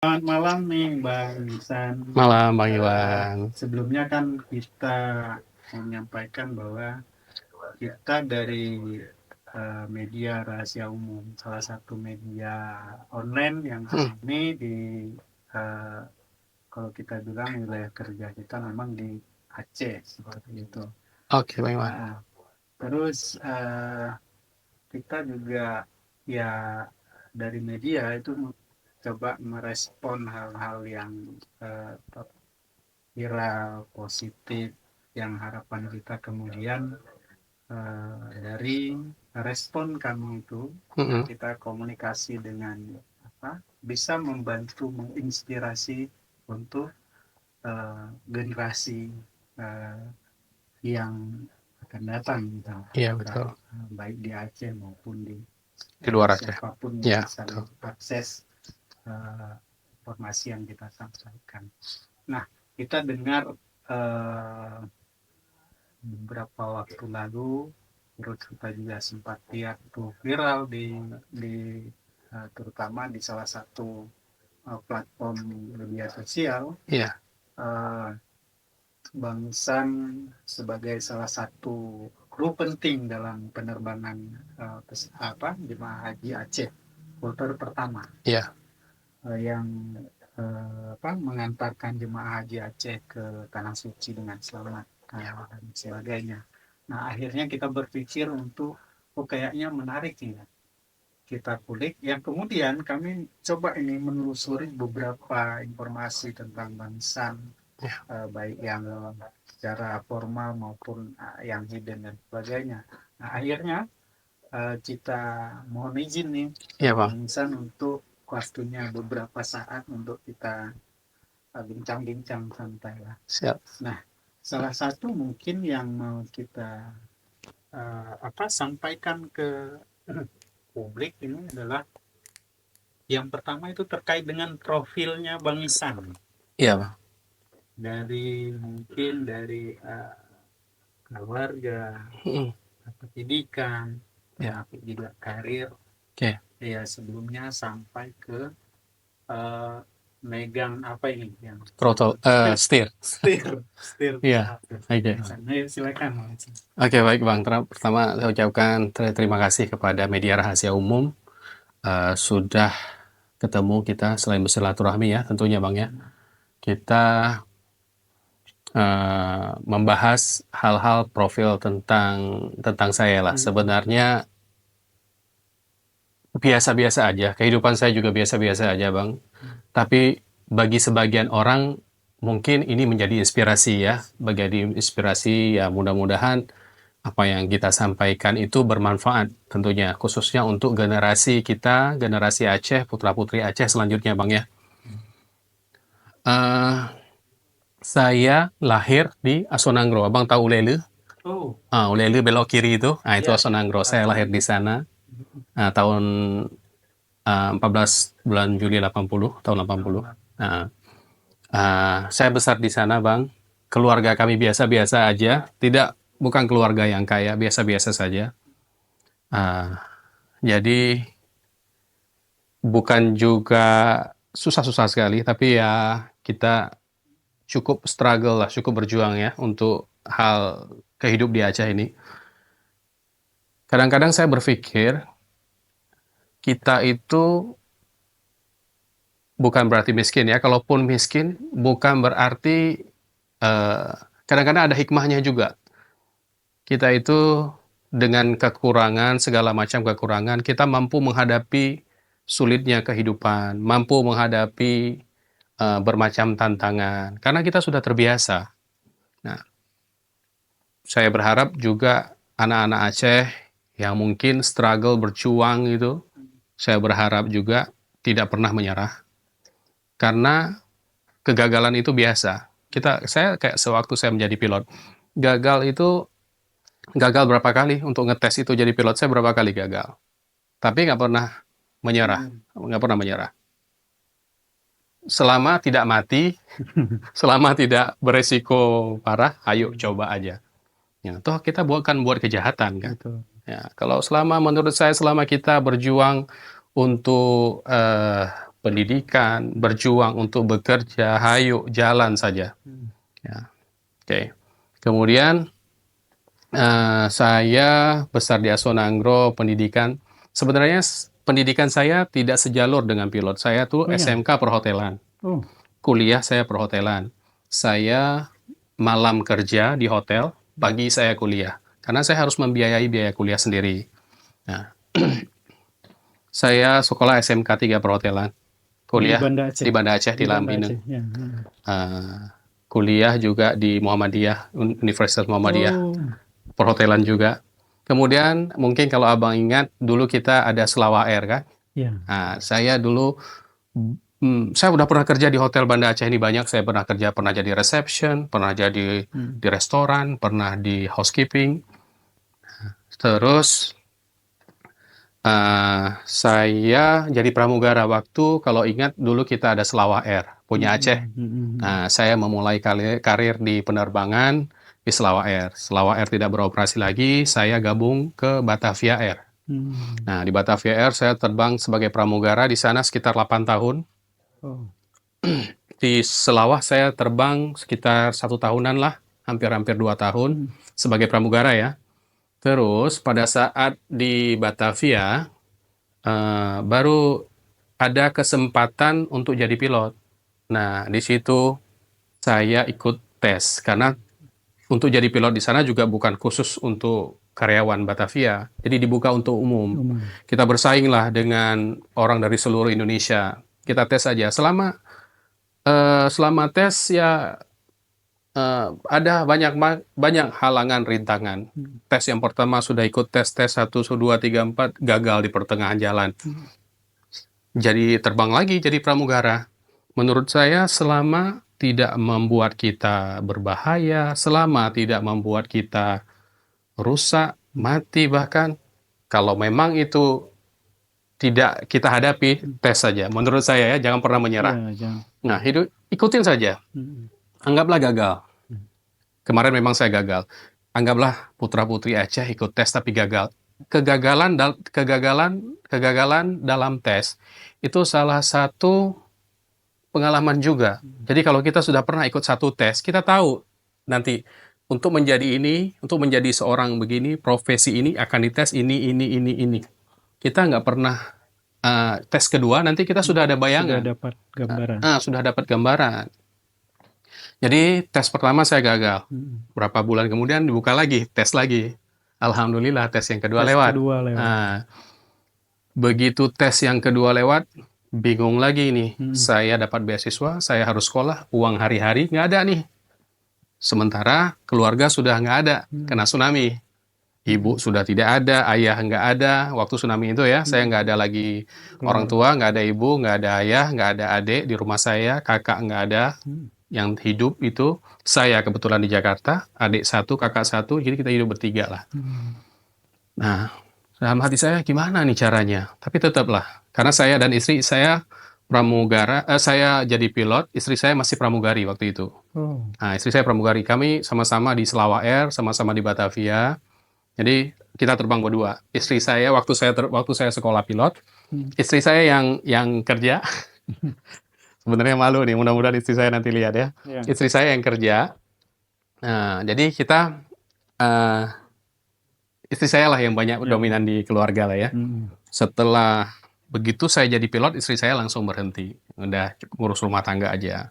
Selamat malam nih Bang San. Malam Bang Eh, Iwan. Sebelumnya kan kita menyampaikan bahwa kita dari media rahasia umum, salah satu media online yang Hmm, ini di eh, kalau kita bilang wilayah kerja kita memang di Aceh seperti itu. oke Bang Iwan. Nah, terus kita juga ya dari media itu coba merespon hal-hal yang eh, viral, positif, yang harapan kita kemudian dari respon kami itu yang Mm-mm. kita komunikasi dengan apa bisa membantu menginspirasi untuk generasi eh, yang akan datang gitu. Iya Baik, betul. baik di Aceh maupun di Di luar aja. siapapun yang Ya bisa betul. mengakses informasi yang kita sampaikan. Nah, kita dengar eh, beberapa waktu lalu, terus kita juga sempat lihat itu viral di terutama di salah satu platform media sosial, Iya. eh, Bang San sebagai salah satu kru penting dalam penerbangan jemaah haji Aceh kloter pertama Iya. yang mengantarkan jemaah haji Aceh ke tanah suci dengan selamat dan sebagainya. Nah akhirnya kita berpikir untuk kayaknya menarik nih kita kulik. Yang kemudian kami coba ini menelusuri beberapa informasi tentang Bang San, Iya. baik yang secara formal maupun yang hidden dan sebagainya. Nah akhirnya kita mohon izin nih Iya Bang. Bang San untuk waktunya beberapa saat untuk kita bincang-bincang santai lah. Siap. Nah, salah satu mungkin yang mau kita sampaikan ke publik ini adalah yang pertama itu terkait dengan profilnya Bang San, Iya Bang. dari mungkin dari keluarga, Mm-mm. pendidikan, Iya. termasuk juga karir Oke. ya sebelumnya sampai ke eh, megang apa ini yang Throttle. Steer. setir Iya. pesawat dan Oke. sebagainya. Ayo silakan. Oke baik Bang. Pertama saya ucapkan terima kasih kepada Media Rahasia Umum. Sudah ketemu kita selain bersilaturahmi ya tentunya Bang ya. Kita membahas hal-hal profil tentang saya lah. Sebenarnya biasa-biasa aja, kehidupan saya juga biasa-biasa aja, Bang. Tapi bagi sebagian orang mungkin ini menjadi inspirasi ya, bagi inspirasi ya mudah-mudahan apa yang kita sampaikan itu bermanfaat tentunya, khususnya untuk generasi kita, generasi Aceh, putra-putri Aceh selanjutnya, Bang ya. Eh, saya lahir di Asonangro, Abang tahu Ulele? Oh, Ulele belok kiri itu, itu ya. Asonangro. Saya Tahu. lahir di sana tahun 14 bulan Juli 80, tahun 80. Nah, saya besar di sana, Bang. Keluarga kami biasa-biasa aja, bukan keluarga yang kaya, biasa-biasa saja. Ah, jadi bukan juga susah-susah sekali, tapi ya kita cukup struggle lah, cukup berjuang ya untuk hal kehidup di Aceh ini. Kadang-kadang saya berpikir kita itu bukan berarti miskin ya. Kalaupun miskin, bukan berarti eh, kadang-kadang ada hikmahnya juga. Kita itu dengan kekurangan, segala macam kekurangan, kita mampu menghadapi sulitnya kehidupan, mampu menghadapi bermacam tantangan, karena kita sudah terbiasa. Nah, saya berharap juga anak-anak Aceh yang mungkin struggle berjuang itu, saya berharap juga tidak pernah menyerah, karena kegagalan itu biasa. Saya kayak sewaktu saya menjadi pilot, gagal itu gagal berapa kali untuk ngetes itu jadi pilot saya berapa kali gagal. Tapi nggak pernah menyerah, nggak pernah menyerah. Selama tidak mati, selama tidak beresiko parah, ayo coba aja. Ya, toh kita bukan buat kejahatan kan. Betul. Ya, kalau selama menurut saya selama kita berjuang untuk pendidikan, berjuang untuk bekerja, hayo jalan saja. Ya, oke. Kemudian saya besar di Asonangro, pendidikan. Sebenarnya pendidikan saya tidak sejalur dengan pilot. Saya tuh Oh ya. SMK perhotelan. Oh, Kuliah saya perhotelan. Saya malam kerja di hotel, pagi saya kuliah. Karena saya harus membiayai biaya kuliah sendiri. Nah, saya sekolah SMK 3 perhotelan. Kuliah Banda Aceh. di Banda Aceh, di Banda Lampinang. Aceh, ya. Kuliah juga di Muhammadiyah, Universitas Muhammadiyah. Oh, Perhotelan juga. Kemudian mungkin kalau abang ingat dulu kita ada Selawah Air kan. ya. Nah, saya dulu saya udah pernah kerja di hotel Banda Aceh ini banyak. Saya pernah kerja, pernah jadi reception, pernah jadi di restoran, pernah di housekeeping. Terus saya jadi pramugara waktu, kalau ingat dulu kita ada Selawah Air punya Aceh. Nah, saya memulai karir di penerbangan di Selawah Air. Selawah Air tidak beroperasi lagi, saya gabung ke Batavia Air. Nah, di Batavia Air saya terbang sebagai pramugara di sana sekitar 8 tahun. Oh, Di Selawah saya terbang sekitar 1 tahunan lah, hampir-hampir 2 tahun sebagai pramugara ya. Terus pada saat di Batavia baru ada kesempatan untuk jadi pilot. Nah, di situ saya ikut tes karena untuk jadi pilot di sana juga bukan khusus untuk karyawan Batavia, jadi dibuka untuk umum. Kita bersaing lah dengan orang dari seluruh Indonesia. Kita tes aja. Selama tes ya ada banyak halangan, rintangan. Tes yang pertama sudah ikut tes 1, 2, 3, 4, gagal di pertengahan jalan. Jadi terbang lagi jadi pramugara. Menurut saya selama tidak membuat kita berbahaya, selama tidak membuat kita rusak, mati bahkan, kalau memang itu tidak kita hadapi, tes saja. Menurut saya ya, jangan pernah menyerah. ya, jangan. Nah, ikutin saja. Anggaplah gagal. Kemarin memang saya gagal. Anggaplah putra-putri Aceh ikut tes tapi gagal. Kegagalan dalam tes itu salah satu pengalaman juga. Jadi kalau kita sudah pernah ikut satu tes, kita tahu nanti untuk menjadi ini, untuk menjadi seorang begini, profesi ini akan dites ini. Kita nggak pernah tes kedua, nanti kita sudah ada bayangan. Sudah dapat gambaran. Sudah dapat gambaran. Jadi tes pertama saya gagal. Berapa bulan kemudian dibuka lagi, tes lagi. Alhamdulillah tes yang kedua lewat. Begitu tes yang kedua lewat, bingung lagi nih. Saya dapat beasiswa, saya harus sekolah, uang hari-hari nggak ada nih. Sementara keluarga sudah nggak ada, kena tsunami. Ibu sudah tidak ada, ayah nggak ada. Waktu tsunami itu ya, saya nggak ada lagi orang tua, nggak ada ibu, nggak ada ayah, nggak ada adik di rumah saya, kakak nggak ada. Yang hidup itu saya kebetulan di Jakarta, adik 1, kakak 1, jadi kita hidup bertiga lah. Nah, dalam hati saya gimana nih caranya? Tapi tetaplah, karena saya dan istri saya pramugara, saya jadi pilot, istri saya masih pramugari waktu itu. Nah, istri saya pramugari, kami sama-sama di Selawah Air, sama-sama di Batavia. Jadi kita terbang berdua. Istri saya waktu saya sekolah pilot, istri saya yang kerja. Sebenarnya malu nih, mudah-mudahan istri saya nanti lihat ya. Istri saya yang kerja. Nah, jadi kita istri saya lah yang banyak dominan di keluarga lah ya. Setelah begitu saya jadi pilot, istri saya langsung berhenti. Udah ngurus rumah tangga aja.